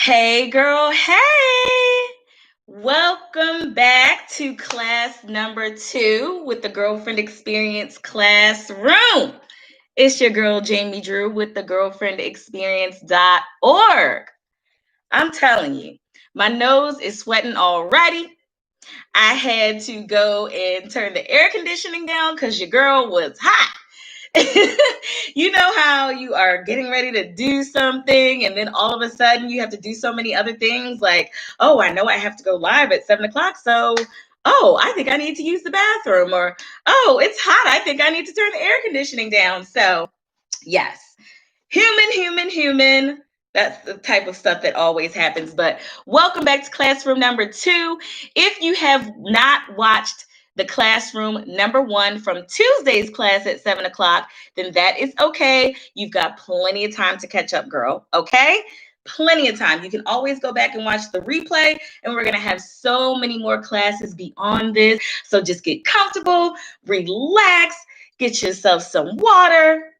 Hey, girl. Hey. Welcome back to class number 2 with the Girlfriend Experience Classroom. It's your girl, Jamie Drew, with the girlfriendexperience.org. I'm telling you, my nose is sweating already. I had to go and turn the air conditioning down because your girl was hot. You know how you are getting ready to do something and then all of a sudden you have to do so many other things like, oh, I know I have to go live at 7 o'clock. So, oh, I think I need to use the bathroom, or, oh, it's hot. I think I need to turn the air conditioning down. So, yes, human. That's the type of stuff that always happens. But welcome back to classroom number 2. If you have not watched the classroom number 1 from Tuesday's class at 7 o'clock, then that is okay. You've got plenty of time to catch up, girl. Okay? Plenty of time. You can always go back and watch the replay, and we're going to have so many more classes beyond this. So just get comfortable, relax, get yourself some water.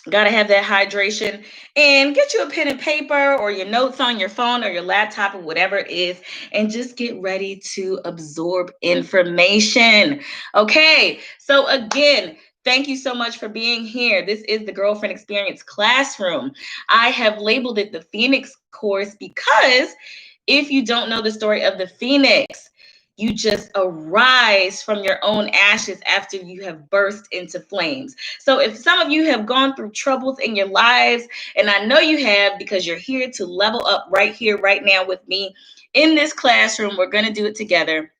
Got to have that hydration, and get you a pen and paper or your notes on your phone or your laptop or whatever it is, and just get ready to absorb information. Okay, so again, thank you so much for being here. This is the Girlfriend Experience Classroom. I have labeled it the Phoenix Course because if you don't know the story of the Phoenix, you just arise from your own ashes after you have burst into flames. So if some of you have gone through troubles in your lives, and I know you have because you're here to level up right here, right now with me in this classroom, we're going to do it together.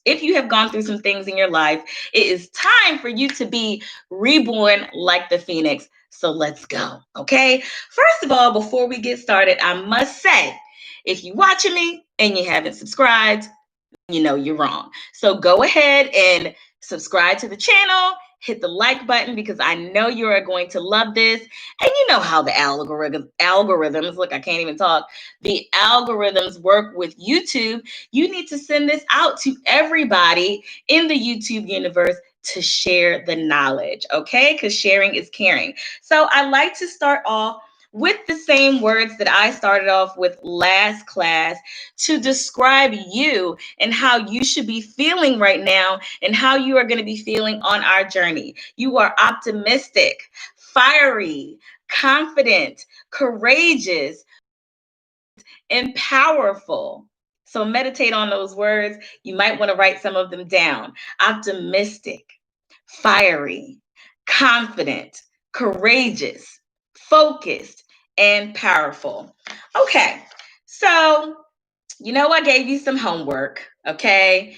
If you have gone through some things in your life, it is time for you to be reborn like the Phoenix. So let's go, okay? First of all, before we get started, I must say, if you're watching me and you haven't subscribed, you know you're wrong. So go ahead and subscribe to the channel, hit the like button because I know you are going to love this. And you know how the algorithms, look, I can't even talk. The algorithms work with YouTube. You need to send this out to everybody in the YouTube universe to share the knowledge, okay? Because sharing is caring. So I like to start off with the same words that I started off with last class to describe you and how you should be feeling right now and how you are going to be feeling on our journey. You are optimistic, fiery, confident, courageous, and powerful. So meditate on those words. You might want to write some of them down. Optimistic, fiery, confident, courageous, focused, and powerful. Okay, so you know, I gave you some homework, okay?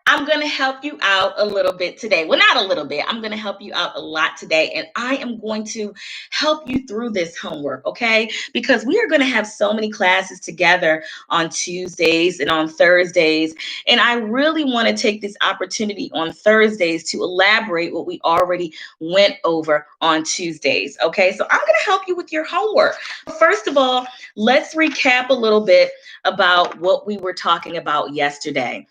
I'm going to help you out a little bit today. Well, not a little bit. I'm going to help you out a lot today. And I am going to help you through this homework, okay? Because we are going to have so many classes together on Tuesdays and on Thursdays. And I really want to take this opportunity on Thursdays to elaborate what we already went over on Tuesdays, okay? So I'm going to help you with your homework. First of all, let's recap a little bit about what we were talking about yesterday.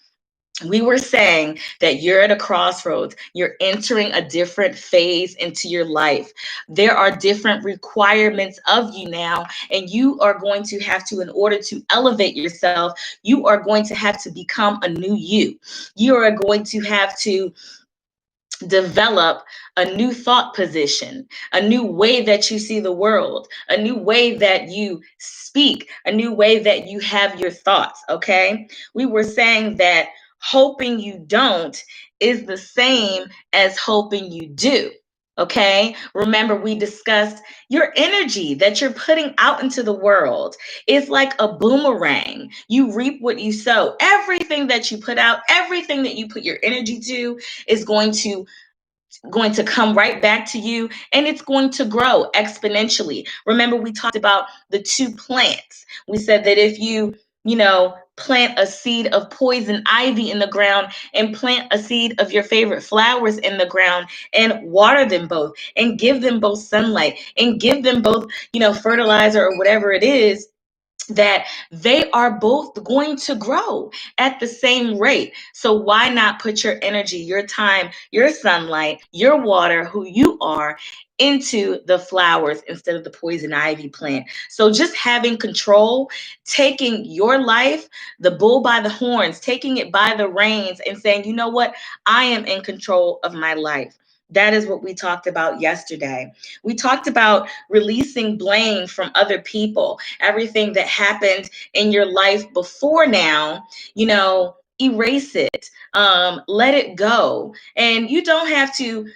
We were saying that you're at a crossroads. You're entering a different phase into your life. There are different requirements of you now, and you are going to have to, in order to elevate yourself, you are going to have to become a new you. You are going to have to develop a new thought position, a new way that you see the world, a new way that you speak, a new way that you have your thoughts, okay? We were saying that hoping you don't is the same as hoping you do. Okay, remember we discussed your energy that you're putting out into the world is like a boomerang. You reap what you sow. Everything that you put out, everything that you put your energy to is going to come right back to you, and it's going to grow exponentially. Remember, we talked about the 2 plants. We said that if you plant a seed of poison ivy in the ground and plant a seed of your favorite flowers in the ground and water them both and give them both sunlight and give them both, fertilizer or whatever it is, that they are both going to grow at the same rate. So why not put your energy, your time, your sunlight, your water, who you are, into the flowers instead of the poison ivy plant? So just having control, taking your life, the bull by the horns, taking it by the reins and saying, you know what? I am in control of my life. That is what we talked about yesterday. We talked about releasing blame from other people, everything that happened in your life before now, erase it, let it go. And you don't have to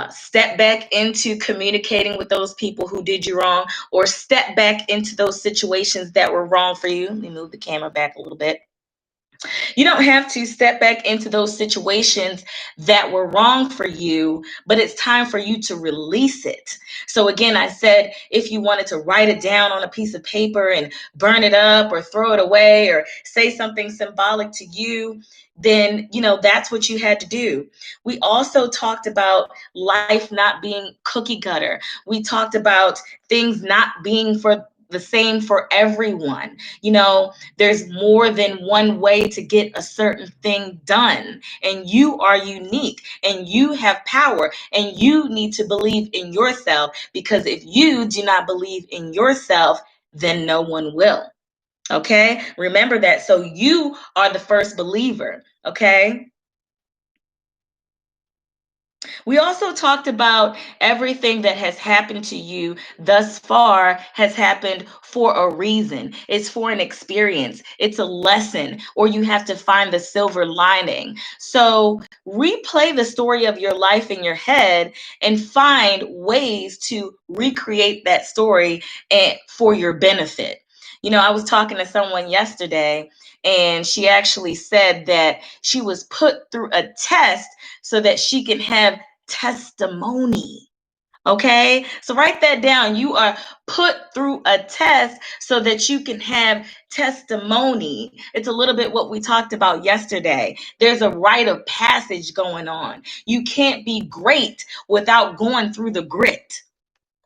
step back into communicating with those people who did you wrong, or step back into those situations that were wrong for you. Let me move the camera back a little bit. You don't have to step back into those situations that were wrong for you, but it's time for you to release it. So again, I said, if you wanted to write it down on a piece of paper and burn it up or throw it away or say something symbolic to you, then, that's what you had to do. We also talked about life not being cookie cutter. We talked about things not being for the same for everyone. There's more than one way to get a certain thing done, and you are unique and you have power, and you need to believe in yourself, because if you do not believe in yourself, then no one will. Okay? Remember that. So you are the first believer. Okay? We also talked about everything that has happened to you thus far has happened for a reason. It's for an experience, it's a lesson, or you have to find the silver lining. So replay the story of your life in your head and find ways to recreate that story for your benefit. I was talking to someone yesterday, and she actually said that she was put through a test so that she can have testimony. Okay, so write that down. You are put through a test so that you can have testimony. It's a little bit what we talked about yesterday. There's a rite of passage going on. You can't be great without going through the grit.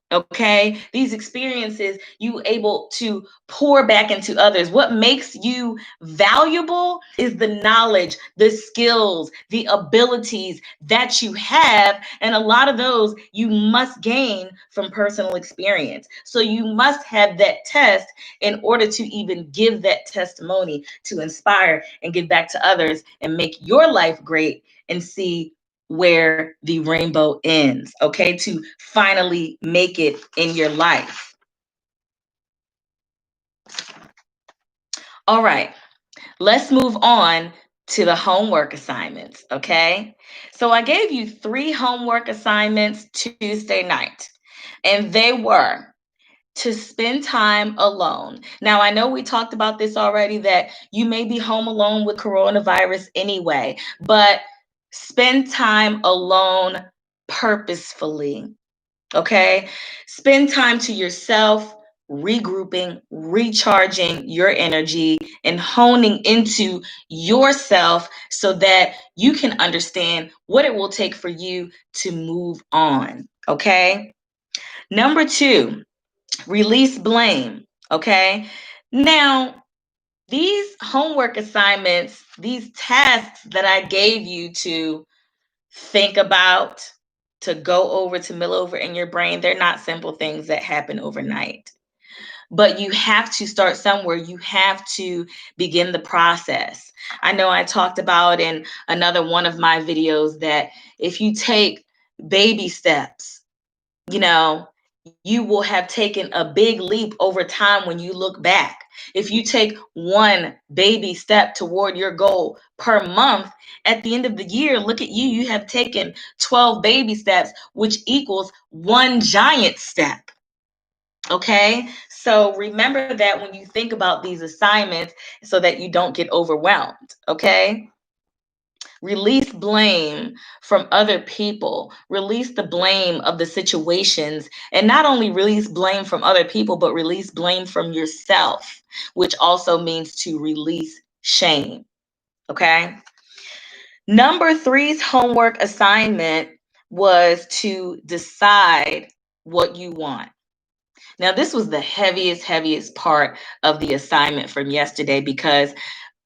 Okay, these experiences you able to pour back into others. What makes you valuable is the knowledge, the skills, the abilities that you have, and a lot of those you must gain from personal experience. So you must have that test in order to even give that testimony, to inspire and give back to others and make your life great and see where the rainbow ends, okay? To finally make it in your life. All right, let's move on to the homework assignments, okay? So I gave you 3 homework assignments Tuesday night, and they were to spend time alone. Now, I know we talked about this already, that you may be home alone with coronavirus anyway, but spend time alone purposefully, okay? Spend time to yourself, regrouping, recharging your energy, and honing into yourself so that you can understand what it will take for you to move on, okay? Number 2, release blame, okay? Now, these homework assignments, these tasks that I gave you to think about, to go over, to mill over in your brain, they're not simple things that happen overnight. But you have to start somewhere. You have to begin the process. I know I talked about in another one of my videos that if you take baby steps, you know, you will have taken a big leap over time when you look back. If you take one baby step toward your goal per month, at the end of the year, look at you, you have taken 12 baby steps, which equals one giant step. Okay, so remember that when you think about these assignments so that you don't get overwhelmed. Okay. Release blame from other people. Release the blame of the situations. And not only release blame from other people, but release blame from yourself, which also means to release shame. Okay. Number 3's homework assignment was to decide what you want. Now, this was the heaviest part of the assignment from yesterday because,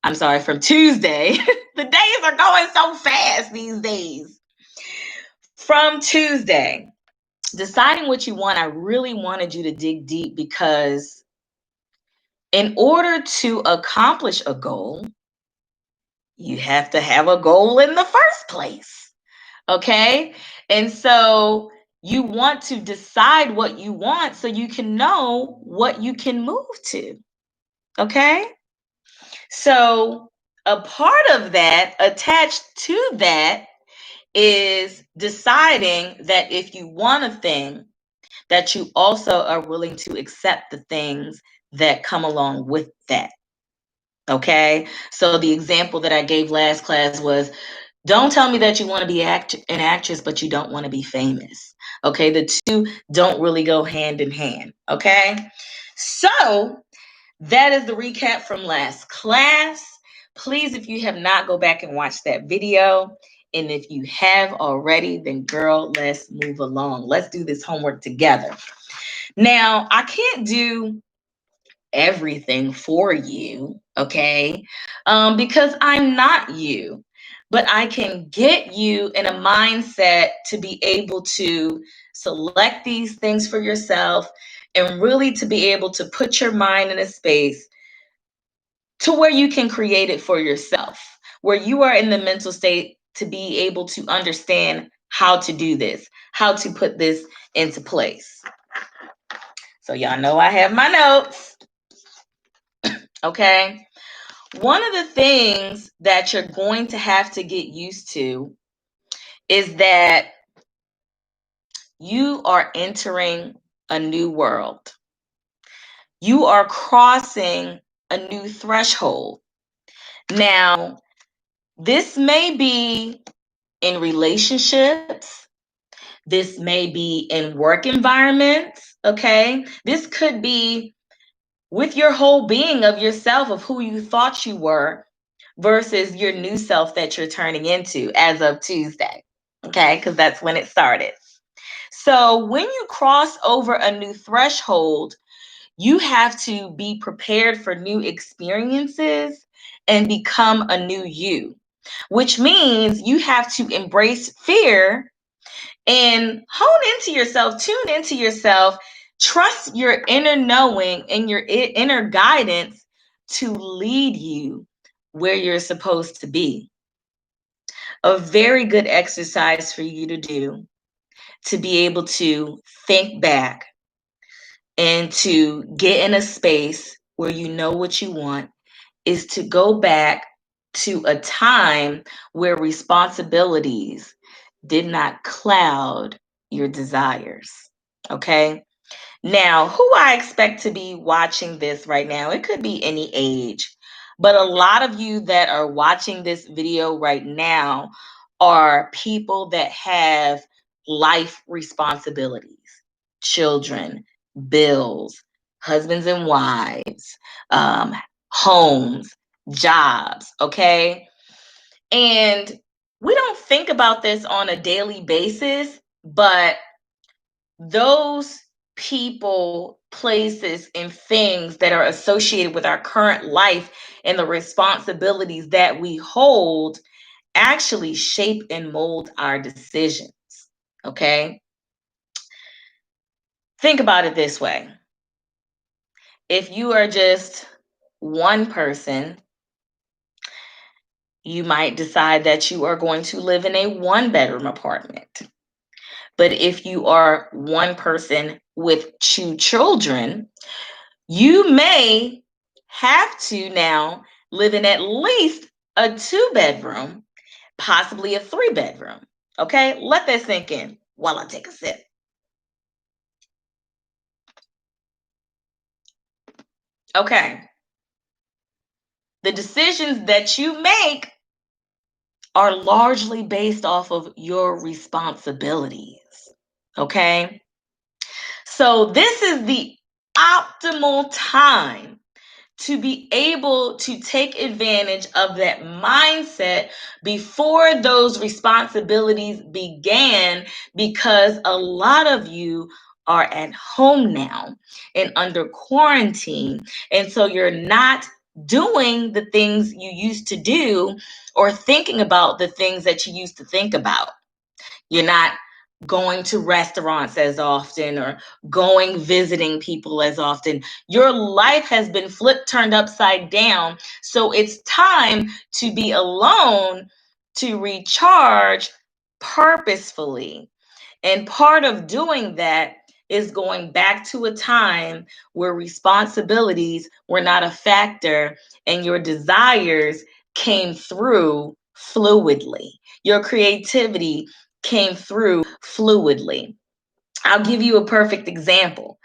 from Tuesday. The days are going so fast these days. From Tuesday, deciding what you want, I really wanted you to dig deep because in order to accomplish a goal, you have to have a goal in the first place. Okay? And so you want to decide what you want so you can know what you can move to. Okay? So a part of that, attached to that, is deciding that if you want a thing, that you also are willing to accept the things that come along with that. Okay? So the example that I gave last class was, don't tell me that you want to be an actress, but you don't want to be famous. Okay? The two don't really go hand in hand. Okay? So that is the recap from last class. Please, if you have not, go back and watch that video. And if you have already, then girl, let's move along. Let's do this homework together. Now, I can't do everything for you, okay? Because I'm not you. But I can get you in a mindset to be able to select these things for yourself and really to be able to put your mind in a space to where you can create it for yourself, where you are in the mental state to be able to understand how to do this, how to put this into place. So y'all know I have my notes. Okay. One of the things that you're going to have to get used to is that you are entering a new world. You are crossing a new threshold. Now, this may be in relationships. This may be in work environments. Okay. This could be with your whole being of yourself, of who you thought you were versus your new self that you're turning into as of Tuesday. Okay. Because that's when it started. So when you cross over a new threshold, you have to be prepared for new experiences and become a new you, which means you have to embrace fear and hone into yourself, tune into yourself, trust your inner knowing and your inner guidance to lead you where you're supposed to be. A very good exercise for you to do to be able to think back and to get in a space where you know what you want is to go back to a time where responsibilities did not cloud your desires. Okay. Now, who I expect to be watching this right now, it could be any age, but a lot of you that are watching this video right now are people that have life responsibilities, children, bills, husbands and wives, um, homes, jobs. Okay. And we don't think about this on a daily basis, but those people, places, and things that are associated with our current life and the responsibilities that we hold actually shape and mold our decisions. Okay? Think about it this way. If you are just one person, you might decide that you are going to live in a one-bedroom apartment. But if you are one person with two children, you may have to now live in at least a 2-bedroom, possibly a 3-bedroom. Okay, let that sink in while I take a sip. Okay, the decisions that you make are largely based off of your responsibilities. Okay, so this is the optimal time to be able to take advantage of that mindset before those responsibilities began, because a lot of you are at home now and under quarantine. And so you're not doing the things you used to do or thinking about the things that you used to think about. You're not going to restaurants as often or going visiting people as often. Your life has been flipped, turned upside down. So it's time to be alone to recharge purposefully. And part of doing that is going back to a time where responsibilities were not a factor and your desires came through fluidly. Your creativity came through fluidly. I'll give you a perfect example.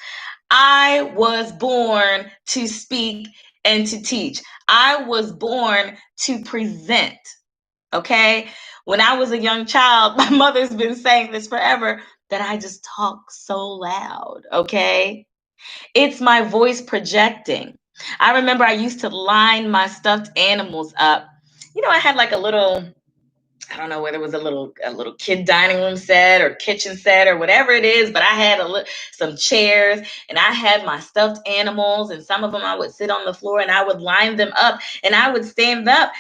I was born to speak and to teach. I was born to present. Okay. When I was a young child, my mother's been saying this forever that I just talk so loud. Okay. It's my voice projecting. I remember I used to line my stuffed animals up. I had like a little, I don't know whether it was a little kid dining room set or kitchen set or whatever it is, but I had some chairs and I had my stuffed animals, and some of them I would sit on the floor and I would line them up and I would stand up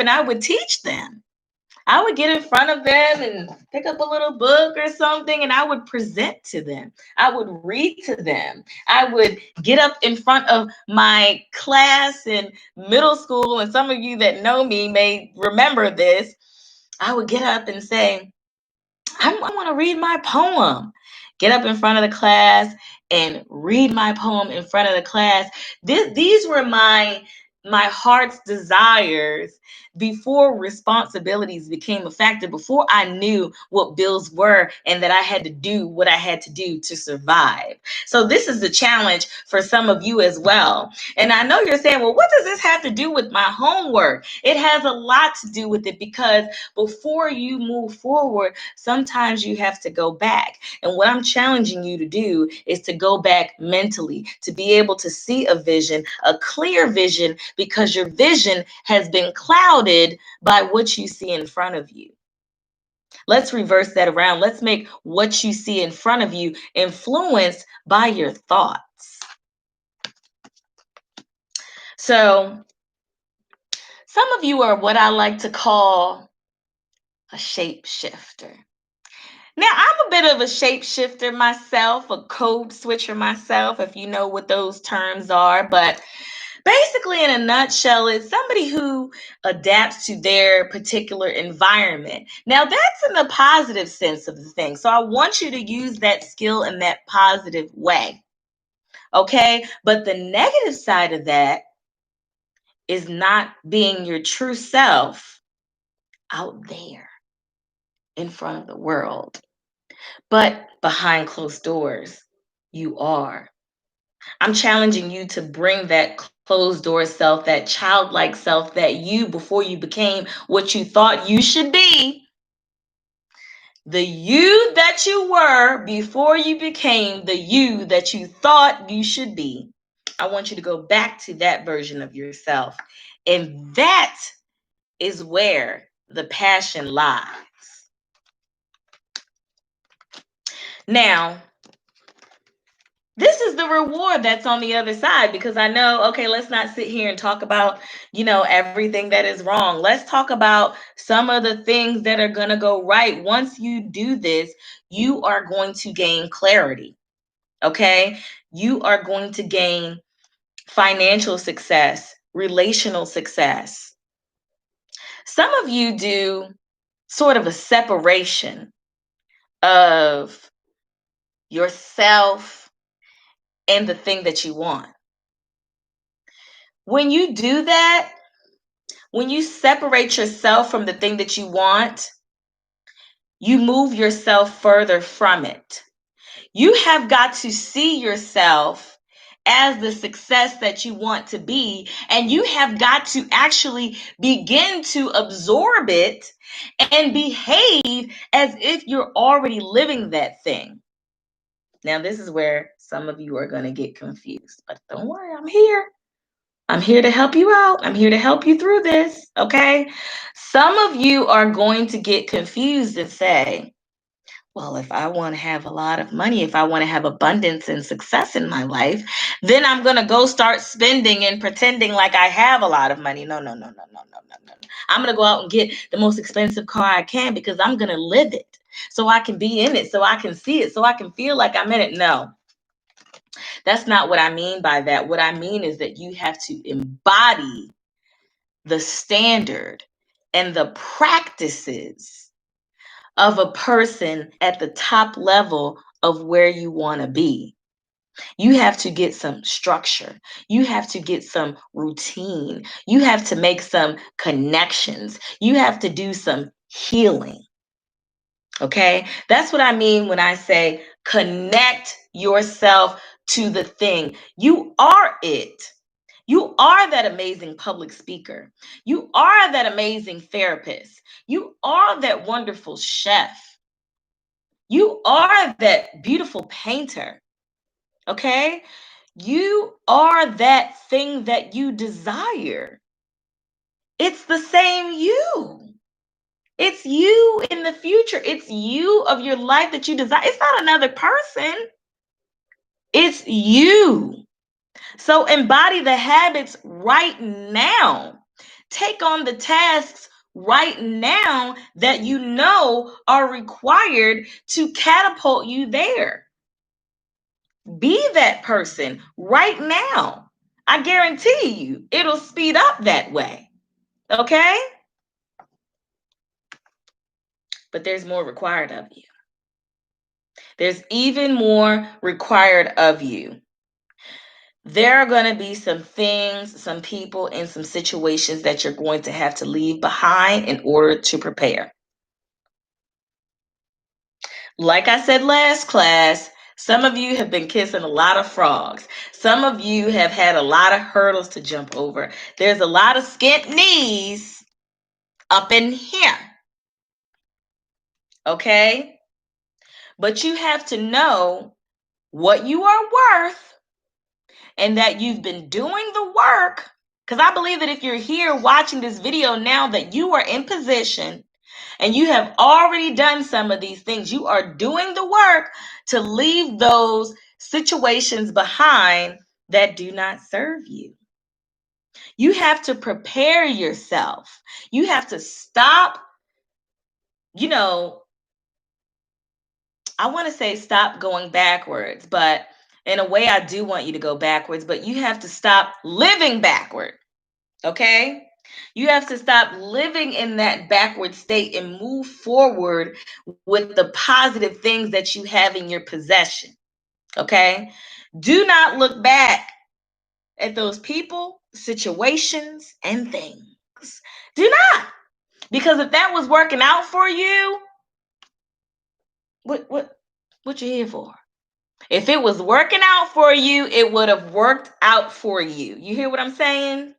and I would teach them. I would get in front of them and pick up a little book or something, and I would present to them. I would read to them. I would get up in front of my class in middle school, and some of you that know me may remember this. I would get up and say, I want to read my poem. Get up in front of the class and read my poem in front of the class. These were my heart's desires before responsibilities became a factor, before I knew what bills were and that I had to do what I had to do to survive. So this is the challenge for some of you as well. And I know you're saying, well, what does this have to do with my homework? It has a lot to do with it, because before you move forward, sometimes you have to go back. And what I'm challenging you to do is to go back mentally, to be able to see a vision, a clear vision, because your vision has been clouded by what you see in front of you. Let's reverse that around. Let's make what you see in front of you influenced by your thoughts. So, some of you are what I like to call a shapeshifter. Now, I'm a bit of a shapeshifter myself, a code switcher myself, if you know what those terms are. But basically, in a nutshell, it's somebody who adapts to their particular environment. Now, that's in the positive sense of the thing. So I want you to use that skill in that positive way. Okay. But the negative side of that is not being your true self out there in front of the world. But behind closed doors, you are. I'm challenging you to bring that closed door self, that childlike self that you, before you became what you thought you should be, the you that you were before you became the you that you thought you should be. I want you to go back to that version of yourself. And that is where the passion lies. Now, this is the reward that's on the other side, because I know, okay, let's not sit here and talk about, everything that is wrong. Let's talk about some of the things that are going to go right. Once you do this, you are going to gain clarity. Okay. You are going to gain financial success, relational success. Some of you do sort of a separation of yourself and the thing that you want. When you do that, when you separate yourself from the thing that you want, you move yourself further from it. You have got to see yourself as the success that you want to be, and you have got to actually begin to absorb it and behave as if you're already living that thing. Now, this is where some of you are going to get confused, but don't worry, I'm here. I'm here to help you out. I'm here to help you through this. Okay. Some of you are going to get confused and say, Well, if I want to have a lot of money, if I want to have abundance and success in my life, then I'm going to go start spending and pretending like I have a lot of money. No, no, no, no, no, no, no, no. I'm going to go out and get the most expensive car I can because I'm going to live it so I can be in it, so I can see it, so I can feel like I'm in it. No, that's not what I mean by that. What I mean is that you have to embody the standard and the practices of a person at the top level of where you want to be. You have to get some structure. You have to get some routine. You have to make some connections. You have to do some healing. Okay? That's what I mean when I say connect yourself to the thing. You are it. You are that amazing public speaker. You are that amazing therapist. You are that wonderful chef. You are that beautiful painter. Okay? You are that thing that you desire. It's the same you. It's you in the future. It's you of your life that you desire. It's not another person. It's you. So embody the habits right now. Take on the tasks right now that you know are required to catapult you there. Be that person right now. I guarantee you it'll speed up that way. Okay? But there's more required of you. There's even more required of you. There are going to be some things, some people, and some situations that you're going to have to leave behind in order to prepare. Like I said last class, some of you have been kissing a lot of frogs. Some of you have had a lot of hurdles to jump over. There's a lot of skint knees up in here. Okay? But you have to know what you are worth and that you've been doing the work. Because I believe that if you're here watching this video now, that you are in position and you have already done some of these things. You are doing the work to leave those situations behind that do not serve you. You have to prepare yourself. You have to stop, I want to say stop going backwards, but in a way, I do want you to go backwards, but you have to stop living backward. Okay? You have to stop living in that backward state and move forward with the positive things that you have in your possession. Okay? Do not look back at those people, situations, and things. Do not. Because if that was working out for you, what you here for? If it was working out for you, it would have worked out for you. You hear what I'm saying?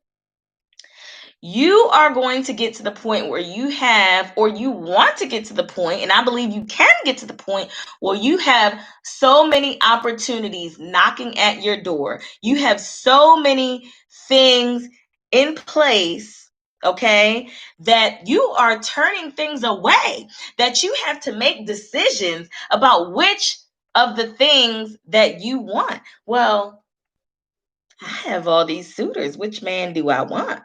You are going to get to the point where you have, or you want to get to the point, and I believe you can get to the point where you have so many opportunities knocking at your door. You have so many things in place, okay, that you are turning things away, that you have to make decisions about which of the things that you want. Well, I have all these suitors. Which man do I want?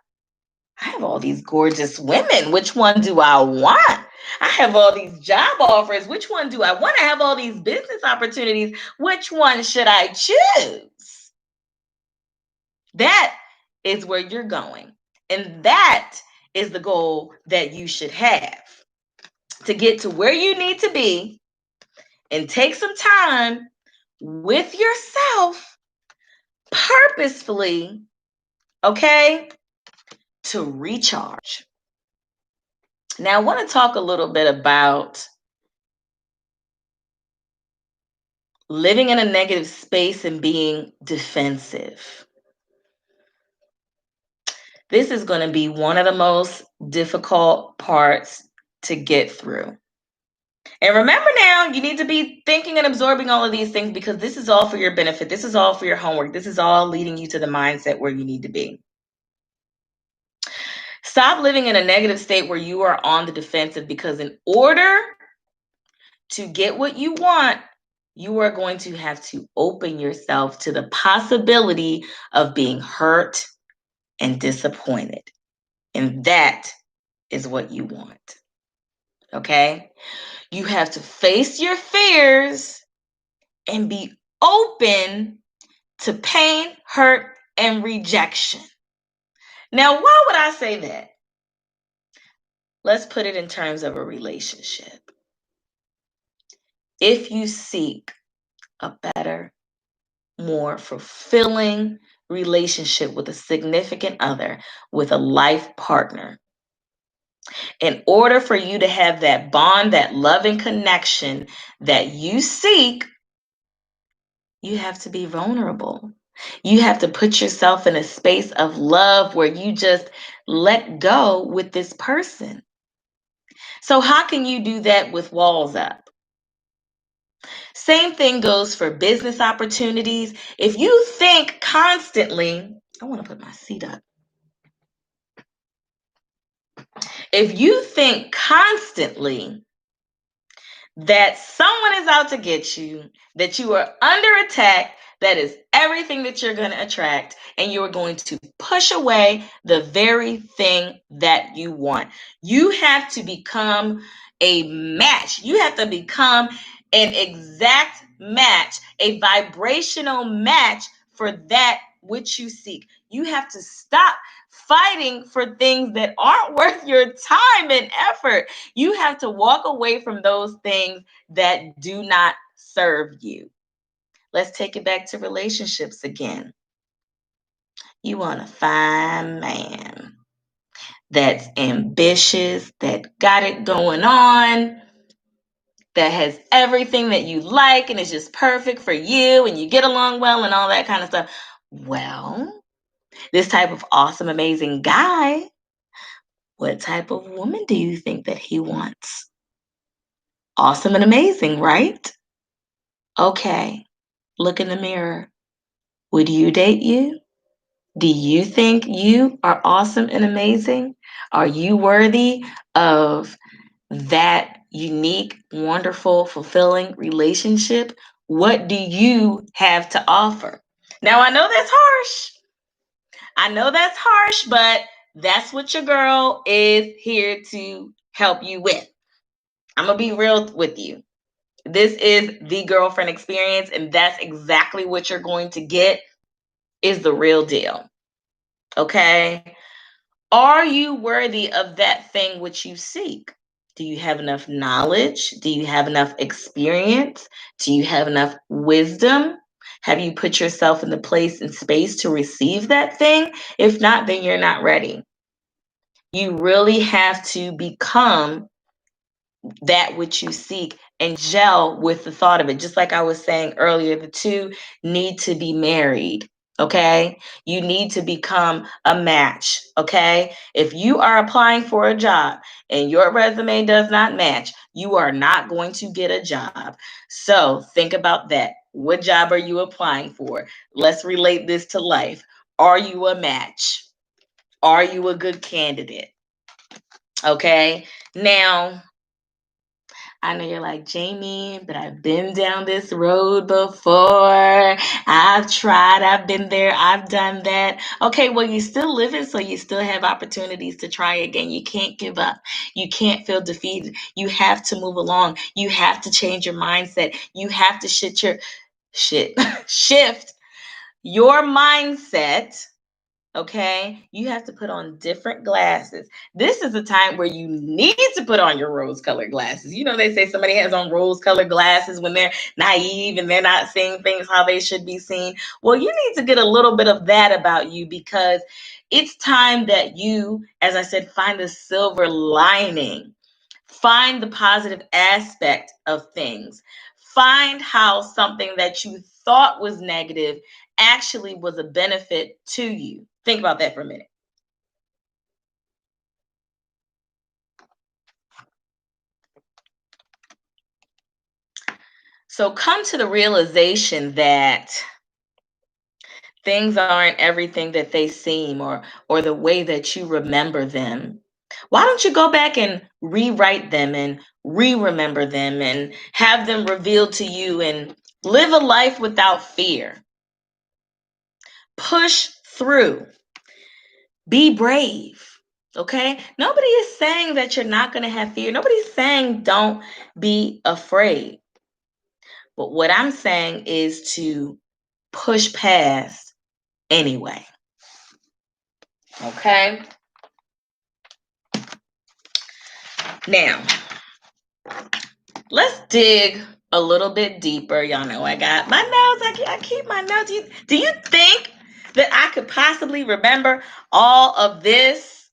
I have all these gorgeous women. Which one do I want? I have all these job offers. Which one do I want? I have all these business opportunities. Which one should I choose? That is where you're going. And that is the goal that you should have to get to where you need to be and take some time with yourself purposefully, okay, to recharge. Now, I want to talk a little bit about living in a negative space and being defensive. This is going to be one of the most difficult parts to get through. And remember now, you need to be thinking and absorbing all of these things because this is all for your benefit. This is all for your homework. This is all leading you to the mindset where you need to be. Stop living in a negative state where you are on the defensive, because in order to get what you want, you are going to have to open yourself to the possibility of being hurt and disappointed. And that is what you want. Okay? You have to face your fears and be open to pain, hurt, and rejection. Now, why would I say that? Let's put it in terms of a relationship. If you seek a better, more fulfilling relationship with a significant other, with a life partner, in order for you to have that bond, that loving connection that you seek, you have to be vulnerable. You have to put yourself in a space of love where you just let go with this person. So, how can you do that with walls up? Same thing goes for business opportunities. If you think constantly, I want to put my seat up. If you think constantly that someone is out to get you, that you are under attack, that is everything that you're going to attract, and you are going to push away the very thing that you want. You have to become a match. You have to become an exact match, a vibrational match for that which you seek. You have to stop fighting for things that aren't worth your time and effort. You have to walk away from those things that do not serve you. Let's take it back to relationships again. You want to find a man that's ambitious, that got it going on, that has everything that you like and is just perfect for you and you get along well and all that kind of stuff. Well, this type of awesome, amazing guy, what type of woman do you think that he wants? Awesome and amazing, right? Okay, look in the mirror. Would you date you? Do you think you are awesome and amazing? Are you worthy of that unique, wonderful, fulfilling relationship? What do you have to offer? Now, I know that's harsh. I know that's harsh, but that's what your girl is here to help you with. I'm going to be real with you. This is the girlfriend experience, and that's exactly what you're going to get is the real deal. Okay? Are you worthy of that thing which you seek? Do you have enough knowledge? Do you have enough experience? Do you have enough wisdom? Have you put yourself in the place and space to receive that thing? If not, then you're not ready. You really have to become that which you seek and gel with the thought of it. Just like I was saying earlier, the two need to be married. Okay. You need to become a match. Okay. If you are applying for a job and your resume does not match, you are not going to get a job. So think about that. What job are you applying for? Let's relate this to life. Are you a match? Are you a good candidate? Okay. Now, I know you're like, Jamie, but I've been down this road before. I've tried, I've been there, I've done that. Okay, well, you're still living, so you still have opportunities to try again. You can't give up. You can't feel defeated. You have to move along. You have to change your mindset. You have to shift your mindset. Okay, you have to put on different glasses. This is a time where you need to put on your rose colored glasses. You know, they say somebody has on rose colored glasses when they're naive and they're not seeing things how they should be seen. Well, you need to get a little bit of that about you because it's time that you, as I said, find the silver lining. Find the positive aspect of things. Find how something that you thought was negative actually was a benefit to you. Think about that for a minute. So come to the realization that things aren't everything that they seem or the way that you remember them. Why don't you go back and rewrite them and re-remember them and have them revealed to you, and live a life without fear. Push through. Be brave. Okay? Nobody is saying that you're not going to have fear. Nobody's saying don't be afraid. But what I'm saying is to push past anyway. Okay? Now, let's dig a little bit deeper. Y'all know I got my notes. I keep my notes. Do you think that I could possibly remember all of this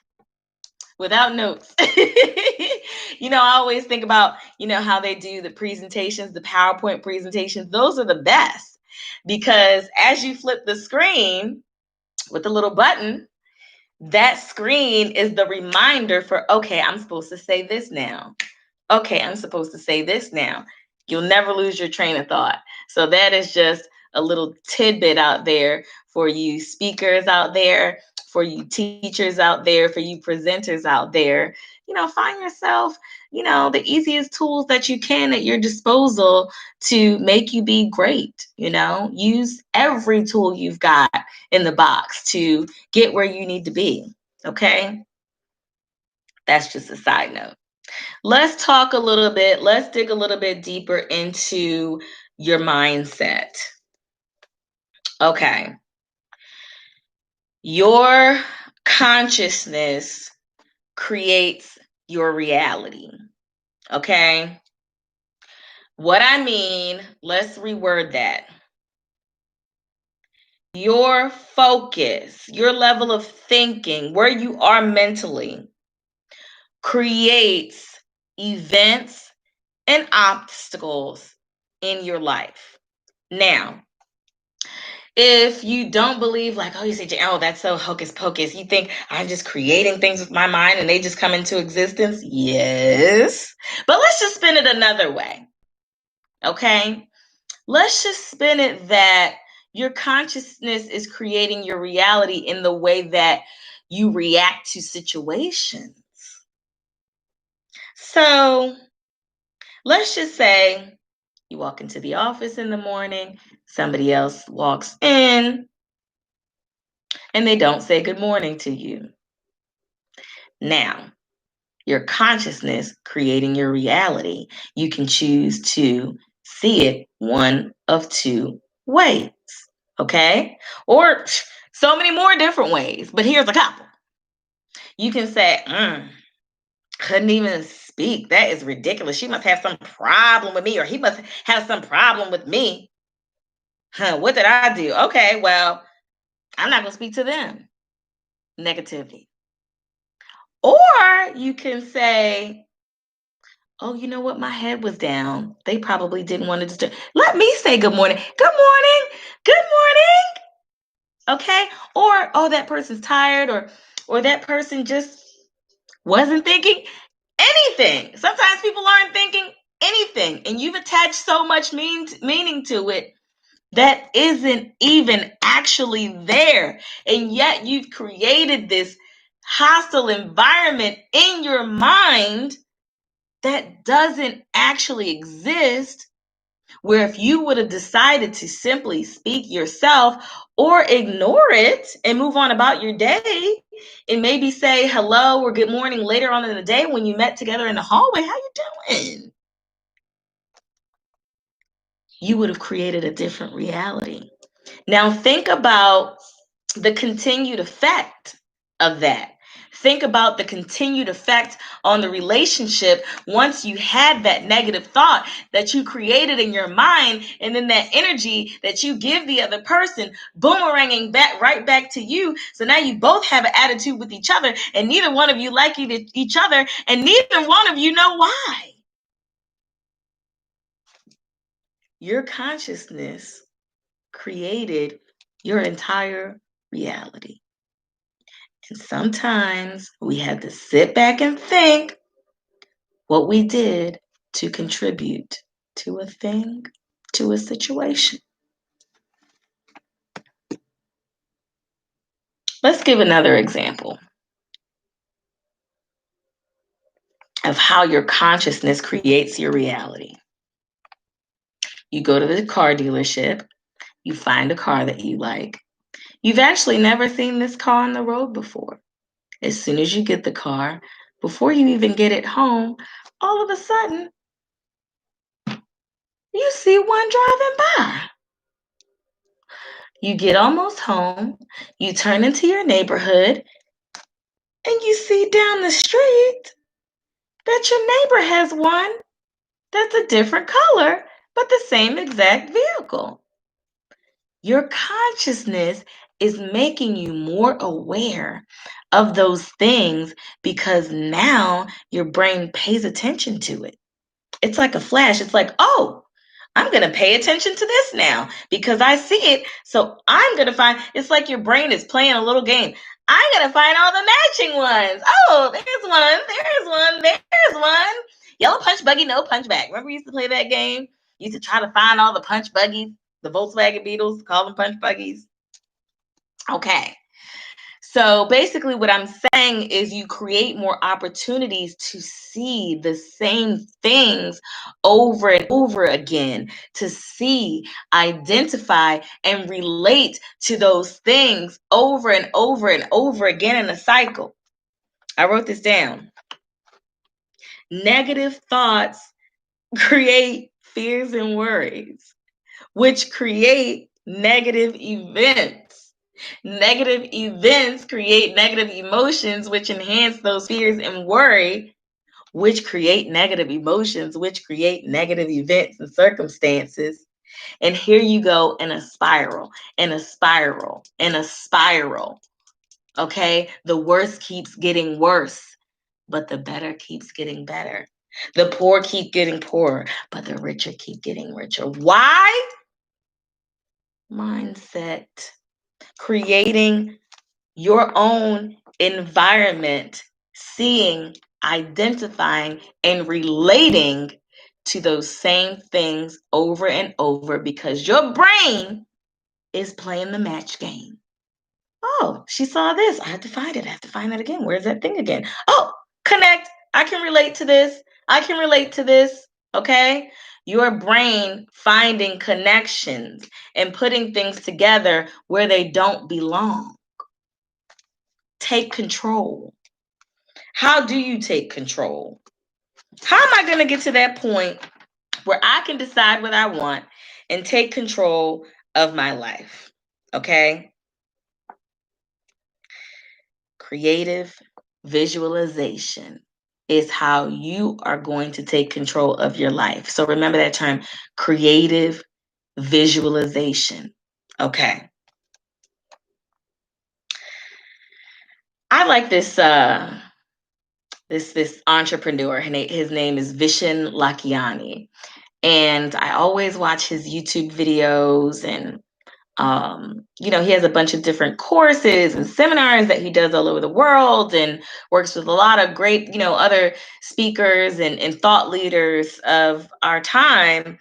without notes? I always think about, how they do the presentations, the PowerPoint presentations. Those are the best because as you flip the screen with the little button, that screen is the reminder for, okay, I'm supposed to say this now. Okay, I'm supposed to say this now. You'll never lose your train of thought. So that is just a little tidbit out there for you speakers out there, for you teachers out there, for you presenters out there. Find yourself, the easiest tools that you can at your disposal to make you be great. Use every tool you've got in the box to get where you need to be. Okay? That's just a side note. Let's talk a little bit, let's dig a little bit deeper into your mindset. Okay. Your consciousness creates your reality. Okay. What I mean, let's reword that. Your focus, your level of thinking, where you are mentally, creates events and obstacles in your life. Now, if you don't believe, like, oh, you say, oh, that's so hocus pocus. You think I'm just creating things with my mind and they just come into existence? Yes. But let's just spin it another way. Okay? Let's just spin it that your consciousness is creating your reality in the way that you react to situations. So let's just say you walk into the office in the morning, somebody else walks in, and they don't say good morning to you. Now, your consciousness creating your reality. You can choose to see it one of two ways, okay? Or so many more different ways, but here's a couple. You can say, couldn't even speak. That is ridiculous. She must have some problem with me, or he must have some problem with me. What did I do? Okay, well, I'm not going to speak to them negatively. Or you can say, oh, you know what? My head was down. They probably didn't want to disturb. Let me say good morning. Good morning. Good morning. Okay. Or, oh, that person's tired, or that person just wasn't thinking anything. Sometimes people aren't thinking anything, and you've attached so much meaning to it that isn't even actually there. And yet you've created this hostile environment in your mind that doesn't actually exist, where if you would have decided to simply speak yourself or ignore it and move on about your day and maybe say hello or good morning later on in the day when you met together in the hallway, how you doing? You would have created a different reality. Now think about the continued effect of that. Think about the continued effect on the relationship once you had that negative thought that you created in your mind, and then that energy that you give the other person boomeranging back right back to you. So now you both have an attitude with each other, and neither one of you like each other, and neither one of you know why. Your consciousness created your entire reality. And sometimes we have to sit back and think what we did to contribute to a thing, to a situation. Let's give another example. of how your consciousness creates your reality. You go to the car dealership, you find a car that you like. You've actually never seen this car on the road before. As soon as you get the car, before you even get it home, all of a sudden, you see one driving by. You get almost home, you turn into your neighborhood, and you see down the street that your neighbor has one that's a different color, but the same exact vehicle. Your consciousness is making you more aware of those things because now your brain pays attention to it. It's like a flash. It's like, oh, I'm going to pay attention to this now because I see it. So I'm going to find, it's like your brain is playing a little game. I'm going to find all the matching ones. Oh, there's one. Yellow punch buggy, no punch back. Remember we used to play that game? You used to try to find all the punch buggies, the Volkswagen Beetles, call them punch buggies. Okay. So basically, what I'm saying is you create more opportunities to see the same things over and over again, to see, identify, and relate to those things over and over and over again in a cycle. I wrote this down. Negative thoughts create fears and worries, which create negative events. Negative events create negative emotions, which enhance those fears and worry, which create negative emotions, which create negative events and circumstances. And here you go in a spiral, in a spiral, in a spiral. Okay? The worst keeps getting worse, but the better keeps getting better. The poor keep getting poorer, but the richer keep getting richer. Why? Mindset. Creating your own environment, seeing, identifying, and relating to those same things over and over because your brain is playing the match game. Oh, she saw this. I have to find it. I have to find that again. Where's that thing again? Oh, connect. I can relate to this. I can relate to this. Okay. Your brain finding connections and putting things together where they don't belong. Take control. How do you take control? How am I going to get to that point where I can decide what I want and take control of my life? Okay. Creative visualization is how you are going to take control of your life. So remember that term, creative visualization. Okay. I like this this entrepreneur. His name is Vishen Lakhiani. And I always watch his YouTube videos and he has a bunch of different courses and seminars that he does all over the world and works with a lot of great, other speakers and thought leaders of our time.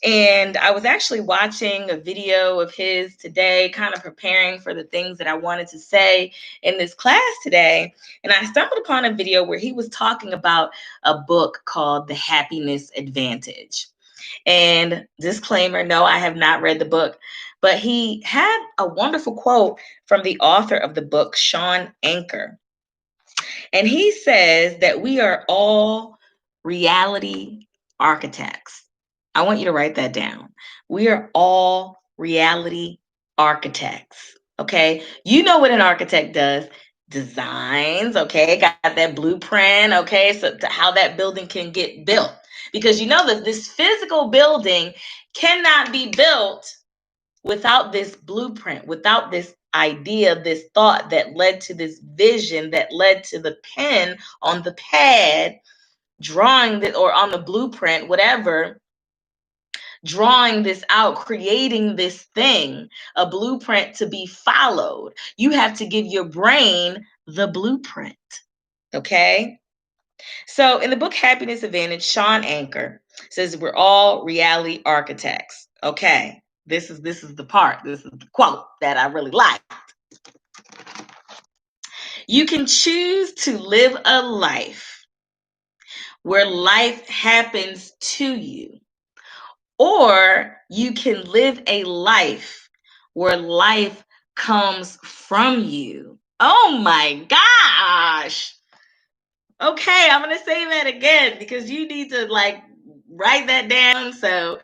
And I was actually watching a video of his today, kind of preparing for the things that I wanted to say in this class today. And I stumbled upon a video where he was talking about a book called The Happiness Advantage. And disclaimer, no, I have not read the book, but he had a wonderful quote from the author of the book, Shawn Achor. And he says that we are all reality architects. I want you to write that down. We are all reality architects. Okay. You know what an architect does. Designs. Okay. Got that blueprint. Okay. So how that building can get built. Because you know that this physical building cannot be built without this blueprint, without this idea, this thought that led to this vision, that led to the pen on the pad, drawing this, or on the blueprint, whatever, drawing this out, creating this thing, a blueprint to be followed. You have to give your brain the blueprint. Okay? So in the book Happiness Advantage, Shawn Achor says we're all reality architects. Okay. This is the part. This is the quote that I really like. You can choose to live a life where life happens to you. Or you can live a life where life comes from you. Oh my gosh. Okay, I'm going to say that again because you need to write that down. So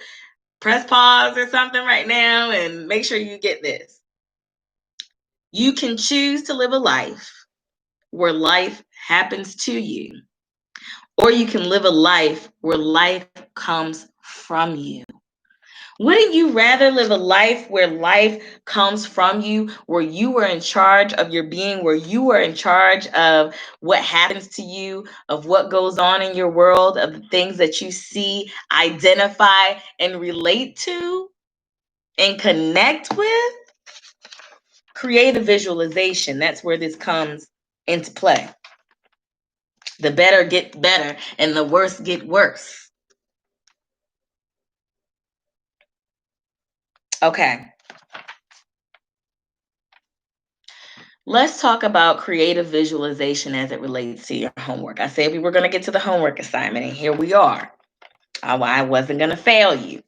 press pause or something right now and make sure you get this. You can choose to live a life where life happens to you, or you can live a life where life comes from you. Wouldn't you rather live a life where life comes from you, where you are in charge of your being, where you are in charge of what happens to you, of what goes on in your world, of the things that you see, identify, and relate to, and connect with? Create a visualization. That's where this comes into play. The better get better, and the worse get worse. Okay. Let's talk about creative visualization as it relates to your homework. I said we were going to get to the homework assignment, and here we are. I wasn't going to fail you.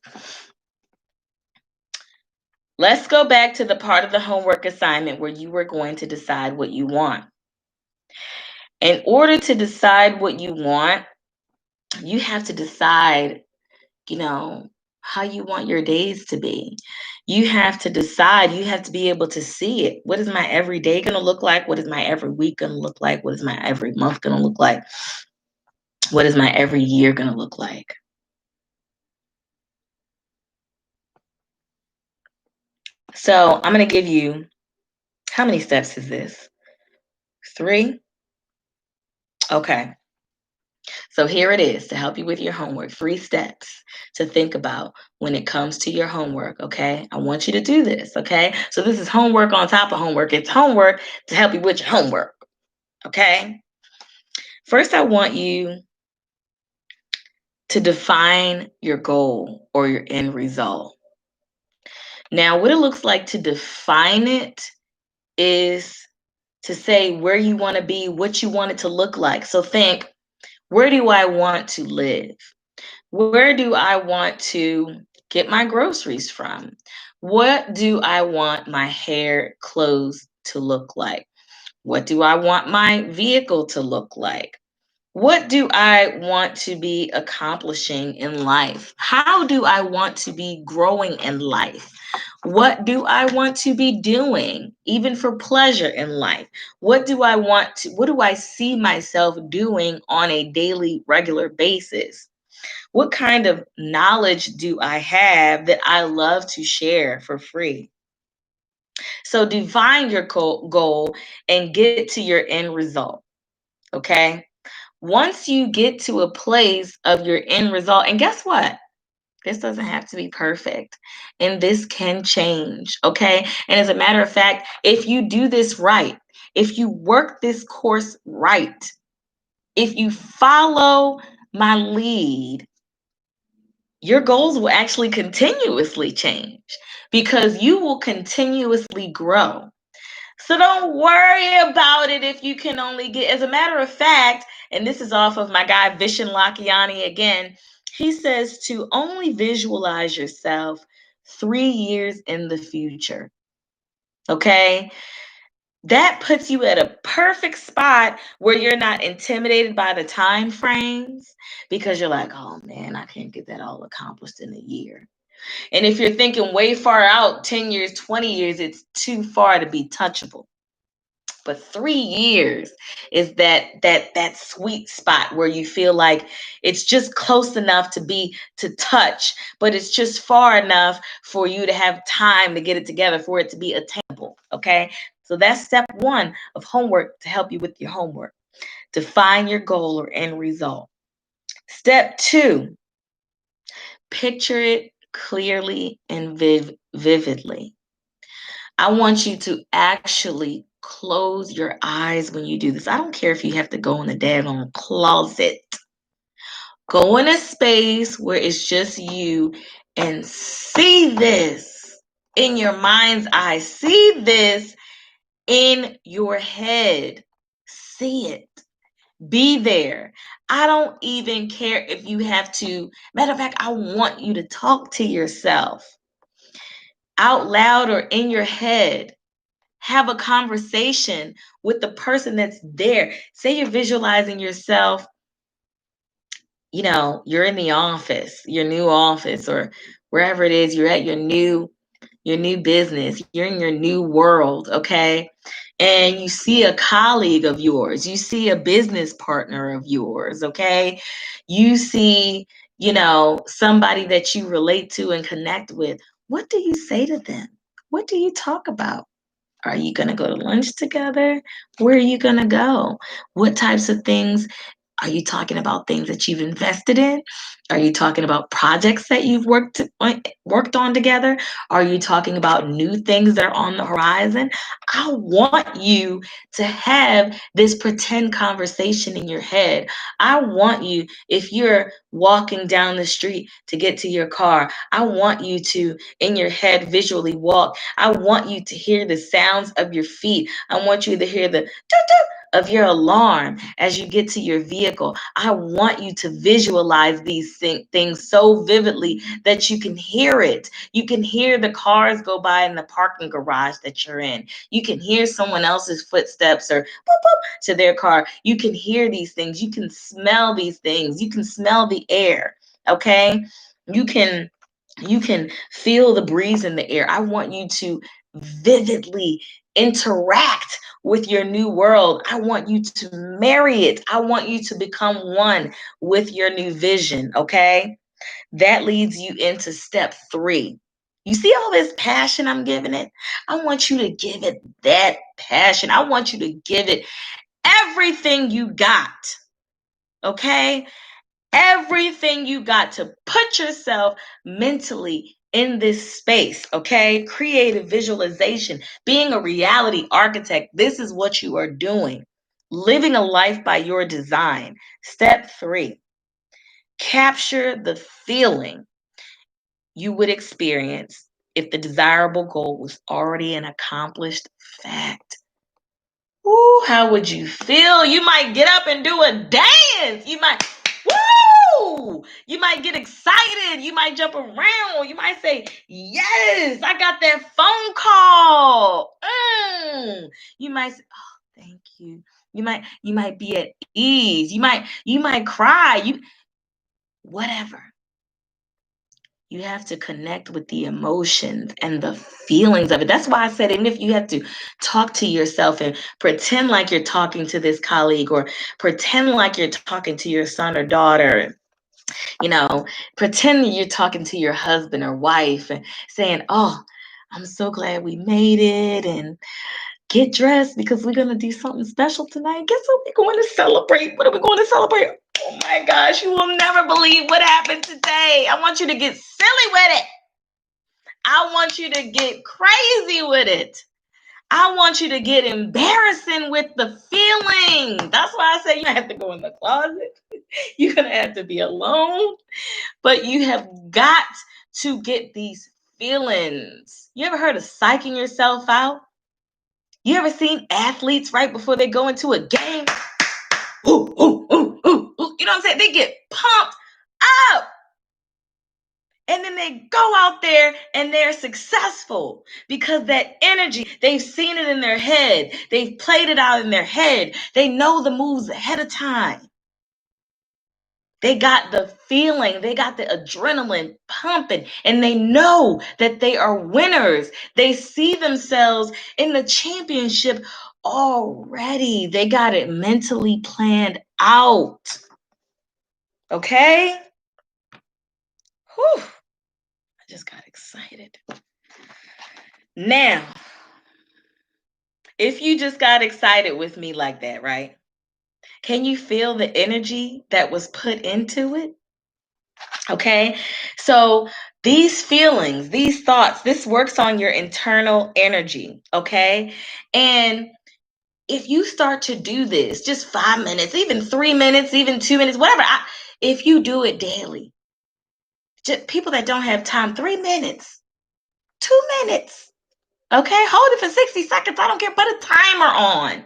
Let's go back to the part of the homework assignment where you were going to decide what you want. In order to decide what you want, you have to decide, how you want your days to be. You have to decide, you have to be able to see it. What is my every day going to look like? What is my every week going to look like? What is my every month going to look like? What is my every year going to look like? So I'm going to give you, how many steps is this? 3? Okay. So here it is to help you with your homework. 3 steps to think about when it comes to your homework, okay? I want you to do this, okay? So this is homework on top of homework. It's homework to help you with your homework, okay? First, I want you to define your goal or your end result. Now, what it looks like to define it is to say where you want to be, what you want it to look like. So think, where do I want to live? Where do I want to get my groceries from? What do I want my hair, clothes to look like? What do I want my vehicle to look like? What do I want to be accomplishing in life? How do I want to be growing in life? What do I want to be doing, even for pleasure in life? What do I see myself doing on a daily, regular basis? What kind of knowledge do I have that I love to share for free? So define your goal and get to your end result, okay? Once you get to a place of your end result, and guess what? This doesn't have to be perfect, and this can change, okay? And as a matter of fact, if you do this right, if you work this course right, if you follow my lead, your goals will actually continuously change because you will continuously grow. So don't worry about it if you can only get, as a matter of fact, and this is off of my guy Vishen Lakhiani again, he says to only visualize yourself 3 years in the future. Okay? That puts you at a perfect spot where you're not intimidated by the time frames because you're like, oh man, I can't get that all accomplished in a year. And if you're thinking way far out, 10 years, 20 years, it's too far to be touchable. But 3 years is that sweet spot where you feel like it's just close enough to touch, but it's just far enough for you to have time to get it together for it to be attainable. Okay. So that's step 1 of homework to help you with your homework. Define your goal or end result. Step 2, picture it clearly and vividly. I want you to actually close your eyes when you do this. I don't care if you have to go in the daggone closet. Go in a space where it's just you and see this in your mind's eye. See this in your head. See it. Be there. I don't even care if you have to. Matter of fact, I want you to talk to yourself out loud or in your head. Have a conversation with the person that's there. Say you're visualizing yourself, you're in the office, your new office, or wherever it is you're at, your new business, you're in your new world, okay? And you see a colleague of yours, you see a business partner of yours, okay? You see, somebody that you relate to and connect with. What do you say to them? What do you talk about? Are you going to go to lunch together? Where are you going to go? What types of things? Are you talking about things that you've invested in? Are you talking about projects that you've worked on together? Are you talking about new things that are on the horizon? I want you to have this pretend conversation in your head. I want you, if you're walking down the street to get to your car, I want you to, in your head, visually walk. I want you to hear the sounds of your feet. I want you to hear the of your alarm as you get to your vehicle. I want you to visualize these things so vividly that you can hear it. You can hear the cars go by in the parking garage that you're in. You can hear someone else's footsteps or boop, boop, to their car. You can hear these things. You can smell these things. You can smell the air. Okay? You can feel the breeze in the air. I want you to vividly interact with your new world. I want you to marry it. I want you to become one with your new vision, okay? That leads you into step 3. You see all this passion I'm giving it? I want you to give it that passion. I want you to give it everything you got, okay? Everything you got to put yourself mentally in this space, okay? Creative visualization, being a reality architect, this is what you are doing. Living a life by your design. Step 3, capture the feeling you would experience if the desirable goal was already an accomplished fact. Ooh, how would you feel? You might get up and do a dance. You might, woo! You might get excited. You might jump around. You might say, yes, I got that phone call. You might say, oh, thank you. You might be at ease. You might cry. Whatever. You have to connect with the emotions and the feelings of it. That's why I said, even if you have to talk to yourself and pretend like you're talking to this colleague, or pretend like you're talking to your son or daughter, you know, pretend you're talking to your husband or wife and saying, oh, I'm so glad we made it, and get dressed because we're going to do something special tonight. Guess what we're going to celebrate? What are we going to celebrate? Oh my gosh, you will never believe what happened today. I want you to get silly with it. I want you to get crazy with it. I want you to get embarrassing with the feeling. That's why I say you have to go in the closet. You're going to have to be alone, but you have got to get these feelings. You ever heard of psyching yourself out? You ever seen athletes right before they go into a game? Ooh, ooh, ooh, ooh, ooh. You know what I'm saying? They get pumped up. And then they go out there and they're successful because that energy, they've seen it in their head. They've played it out in their head. They know the moves ahead of time. They got the feeling, they got the adrenaline pumping, and they know that they are winners. They see themselves in the championship already. They got it mentally planned out. Okay? Whew. I just got excited. Now, if you just got excited with me like that, right? Can you feel the energy that was put into it? Okay. So these feelings, these thoughts, this works on your internal energy. Okay. And if you start to do this, just 5 minutes, even 3 minutes, even 2 minutes, whatever, if you do it daily, just people that don't have time, 3 minutes, 2 minutes. Okay. Hold it for 60 seconds. I don't care. Put a timer on.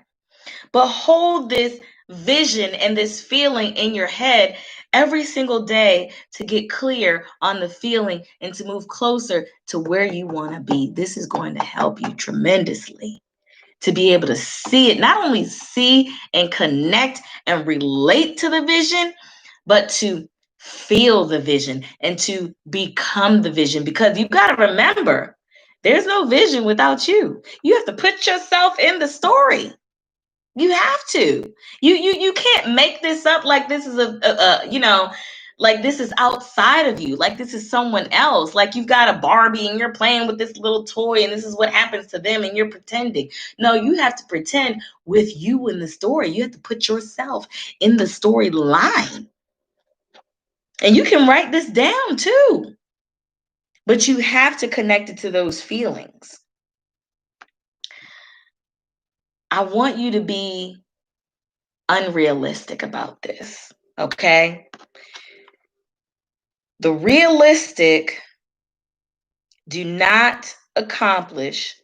But hold this vision and this feeling in your head every single day to get clear on the feeling and to move closer to where you want to be. This is going to help you tremendously to be able to see it, not only see and connect and relate to the vision, but to feel the vision and to become the vision. Because you've got to remember, there's no vision without you. You have to put yourself in the story. You have to. You can't make this up like this is like this is outside of you, like this is someone else. Like you've got a Barbie and you're playing with this little toy and this is what happens to them and you're pretending. No, you have to pretend with you in the story. You have to put yourself in the storyline. And you can write this down too. But you have to connect it to those feelings. I want you to be unrealistic about this, okay? The realistic do not accomplish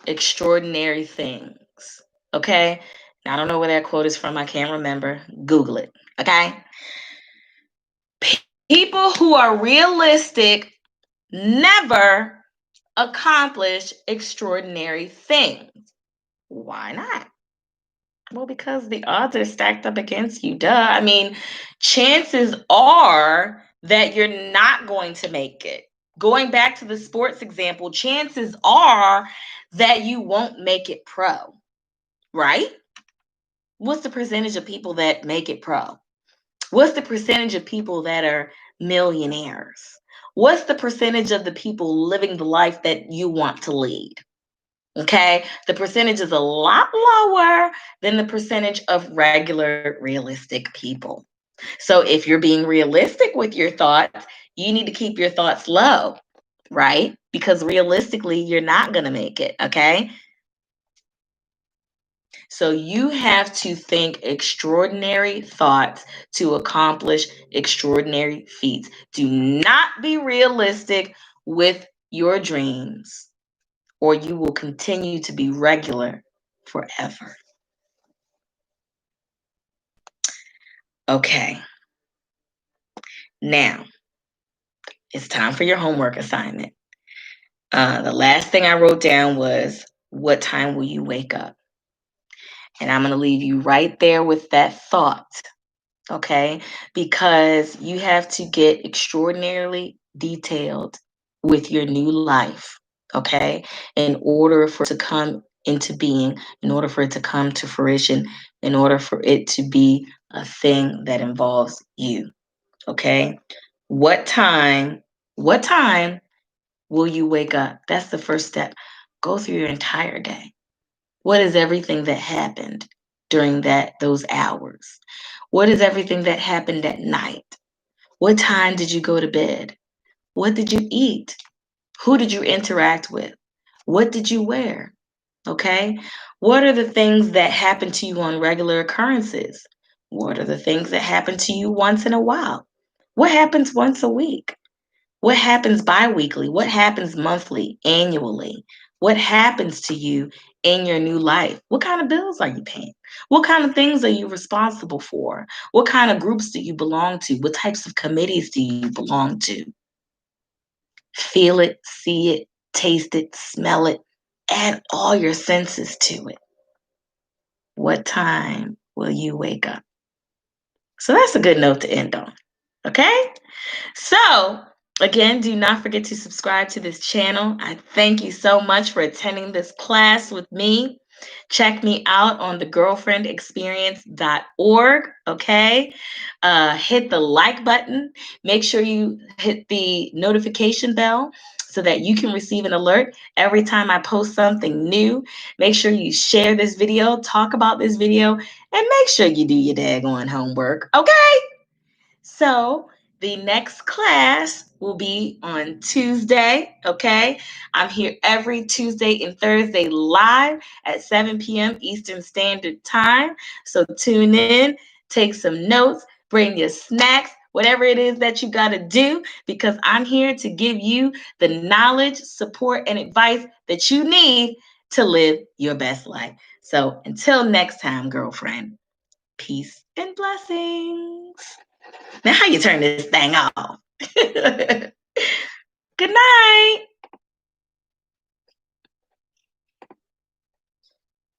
extraordinary things, okay? Now, I don't know where that quote is from. I can't remember. Google it, okay? People who are realistic never accomplish extraordinary things. Why not? Well, because the odds are stacked up against you. Duh. I mean, chances are that you're not going to make it. Going back to the sports example, chances are that you won't make it pro, right? What's the percentage of people that make it pro? What's the percentage of people that are millionaires? What's the percentage of the people living the life that you want to lead? Okay, the percentage is a lot lower than the percentage of regular realistic people. So if you're being realistic with your thoughts, you need to keep your thoughts low, right? Because realistically, you're not going to make it. Okay, so you have to think extraordinary thoughts to accomplish extraordinary feats. Do not be realistic with your dreams, or you will continue to be regular forever. Okay, now it's time for your homework assignment. The last thing I wrote down was, what time will you wake up? And I'm going to leave you right there with that thought, okay? Because you have to get extraordinarily detailed with your new life, okay? In order for it to come into being, in order for it to come to fruition, in order for it to be a thing that involves you, okay? What time, what time will you wake up? That's the first step. Go through your entire day. What is everything that happened during those hours? What is everything that happened at night? What time did you go to bed? What did you eat? Who did you interact with? What did you wear? Okay? What are the things that happen to you on regular occurrences? What are the things that happen to you once in a while? What happens once a week? What happens bi-weekly? What happens monthly, annually? What happens to you in your new life? What kind of bills are you paying? What kind of things are you responsible for? What kind of groups do you belong to? What types of committees do you belong to? Feel it, see it, taste it, smell it, add all your senses to it. What time will you wake up? So that's a good note to end on. Okay? So, again, do not forget to subscribe to this channel. I thank you so much for attending this class with me. Check me out on thegirlfriendexperience.org. Okay. Hit the like button. Make sure you hit the notification bell so that you can receive an alert every time I post something new. Make sure you share this video, talk about this video, and make sure you do your daggone homework. Okay. So, the next class will be on Tuesday, okay? I'm here every Tuesday and Thursday live at 7 p.m. Eastern Standard Time. So tune in, take some notes, bring your snacks, whatever it is that you got to do, because I'm here to give you the knowledge, support, and advice that you need to live your best life. So until next time, girlfriend, Peace and blessings. Now, how you turn this thing off? Good night.